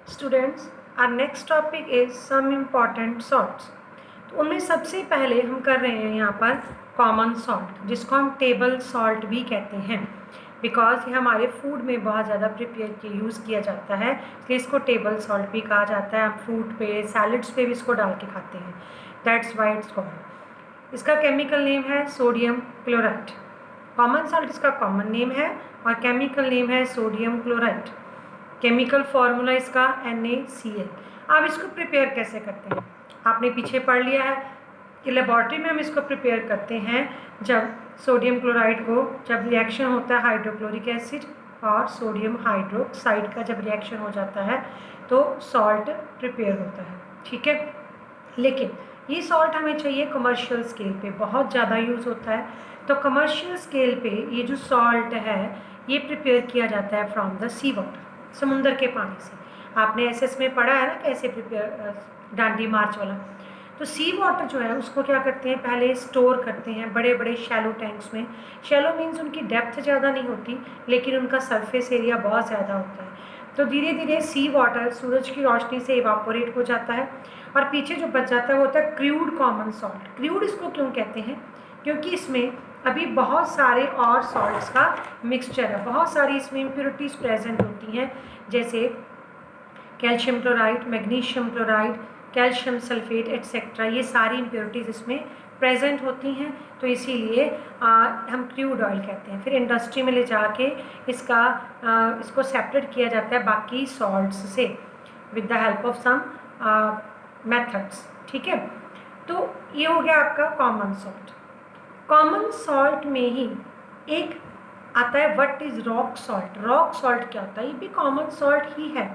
Students, our next topic is some important salts. तो उनमें सबसे पहले हम कर रहे हैं यहाँ पर कॉमन सॉल्ट, जिसको हम टेबल सॉल्ट भी कहते हैं, बिकॉज ये हमारे फूड में बहुत ज़्यादा प्रिपेयर के यूज़ किया जाता है, इसलिए इसको टेबल सॉल्ट भी कहा जाता है। हम फ्रूट पे, सैलड्स पे भी इसको डाल के खाते हैं, दैट्स वाई इट्स कॉल्ड। इसका केमिकल नेम है सोडियम क्लोराइड। कॉमन सॉल्ट इसका कॉमन नेम है और केमिकल नेम है सोडियम क्लोराइड। केमिकल फॉर्मूला इसका NaCl। आप इसको प्रिपेयर कैसे करते हैं आपने पीछे पढ़ लिया है कि लेबॉर्ट्री में हम इसको प्रिपेयर करते हैं जब सोडियम क्लोराइड को, जब रिएक्शन होता है हाइड्रोक्लोरिक एसिड और सोडियम हाइड्रोक्साइड का, जब रिएक्शन हो जाता है तो सॉल्ट प्रिपेयर होता है, ठीक है। लेकिन ये सॉल्ट हमें चाहिए कमर्शियल स्केल पे, बहुत ज़्यादा यूज़ होता है। तो कमर्शियल स्केल पे ये जो सॉल्ट है ये प्रिपेयर किया जाता है फ्रॉम द सी वाटर, समुंदर के पानी से। आपने SS में पढ़ा है ना कैसे प्रिपेयर, डांडी मार्च वाला। तो सी वाटर जो है उसको क्या करते हैं, पहले स्टोर करते हैं बड़े बड़े शैलो टैंक्स में। शैलो मीन्स उनकी डेप्थ ज़्यादा नहीं होती, लेकिन उनका सरफेस एरिया बहुत ज़्यादा होता है। तो धीरे धीरे सी वाटर सूरज की रोशनी से इवापोरेट हो जाता है और पीछे जो बच जाता है वो होता है क्रूड कॉमन सॉल्ट। क्रूड इसको क्यों कहते हैं, क्योंकि इसमें अभी बहुत सारे और सॉल्ट्स का मिक्सचर है, बहुत सारी इसमें इम्प्योरिटीज़ प्रेजेंट होती हैं, जैसे calcium chloride, magnesium chloride, calcium sulphate etcetera. ये सारी इम्प्योरिटीज़ इसमें प्रेजेंट होती हैं, तो इसीलिए हम क्रूड ऑयल कहते हैं। फिर इंडस्ट्री में ले जाके इसको सेपरेट किया जाता है बाकी सॉल्ट्स से with the help of some methods, ठीक है। तो ये हो गया आपका कॉमन सॉल्ट। कॉमन सॉल्ट में ही एक आता है what is rock salt. Rock salt क्या होता है, ये भी कॉमन सॉल्ट ही है।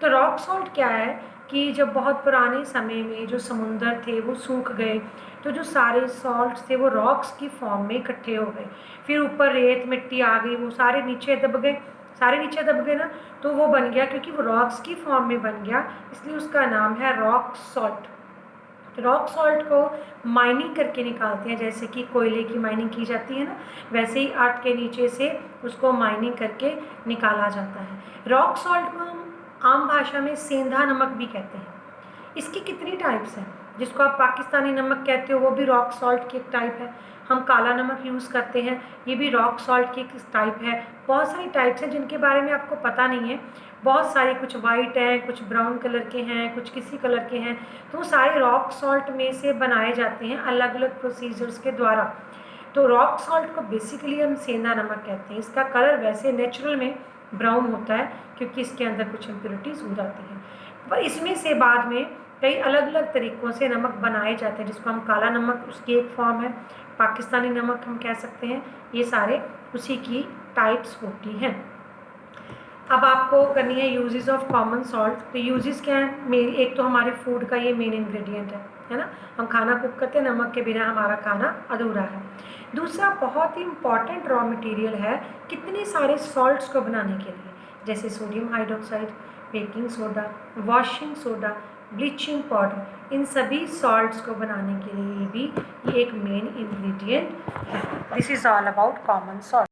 तो रॉक सॉल्ट क्या है कि जब बहुत पुराने समय में जो समुंदर थे वो सूख गए, तो जो सारे सॉल्ट्स थे वो रॉक्स की फॉर्म में इकट्ठे हो गए। फिर ऊपर रेत मिट्टी आ गई, वो सारे नीचे दब गए ना, तो वो बन गया, क्योंकि वो रॉक्स की फॉर्म में बन गया इसलिए उसका नाम है रॉक सॉल्ट। रॉक सॉल्ट को माइनिंग करके निकालते हैं, जैसे कि कोयले की माइनिंग की जाती है ना, वैसे ही अर्थ के नीचे से उसको माइनिंग करके निकाला जाता है। रॉक सॉल्ट को हम आम भाषा में सेंधा नमक भी कहते हैं। इसकी कितनी टाइप्स हैं, जिसको आप पाकिस्तानी नमक कहते हो वो भी रॉक सॉल्ट की एक टाइप है। हम काला नमक यूज़ करते हैं, ये भी रॉक सॉल्ट की एक टाइप है। बहुत सारी टाइप्स हैं जिनके बारे में आपको पता नहीं है, बहुत सारे, कुछ वाइट हैं, कुछ ब्राउन कलर के हैं, कुछ किसी कलर के हैं। तो वो सारे रॉक सॉल्ट में से बनाए जाते हैं अलग अलग प्रोसीजर्स के द्वारा। तो रॉक सॉल्ट को बेसिकली हम सेंधा नमक कहते हैं। इसका कलर वैसे नेचुरल में ब्राउन होता है क्योंकि इसके अंदर कुछ इम्प्योरिटीज़ हो जाती हैं, पर इसमें से बाद में कई अलग अलग तरीक़ों से नमक बनाए जाते हैं, जिसको हम काला नमक, उसकी एक फॉर्म है, पाकिस्तानी नमक हम कह सकते हैं। ये सारे उसी की टाइप्स होती हैं। अब आपको करनी है यूजेस ऑफ कॉमन सॉल्ट। तो यूजेस क्या है, मेन एक तो हमारे फूड का ये मेन इंग्रेडिएंट है ना, हम खाना कुक करते हैं, नमक के बिना हमारा खाना अधूरा है। दूसरा बहुत ही इम्पॉर्टेंट रॉ मटेरियल है कितने सारे सॉल्ट्स को बनाने के लिए, जैसे sodium hydroxide, baking soda, washing soda, bleaching powder. इन सभी सॉल्ट्स को बनाने के लिए भी ये एक मेन इंग्रेडिएंट है। This is all about common salt.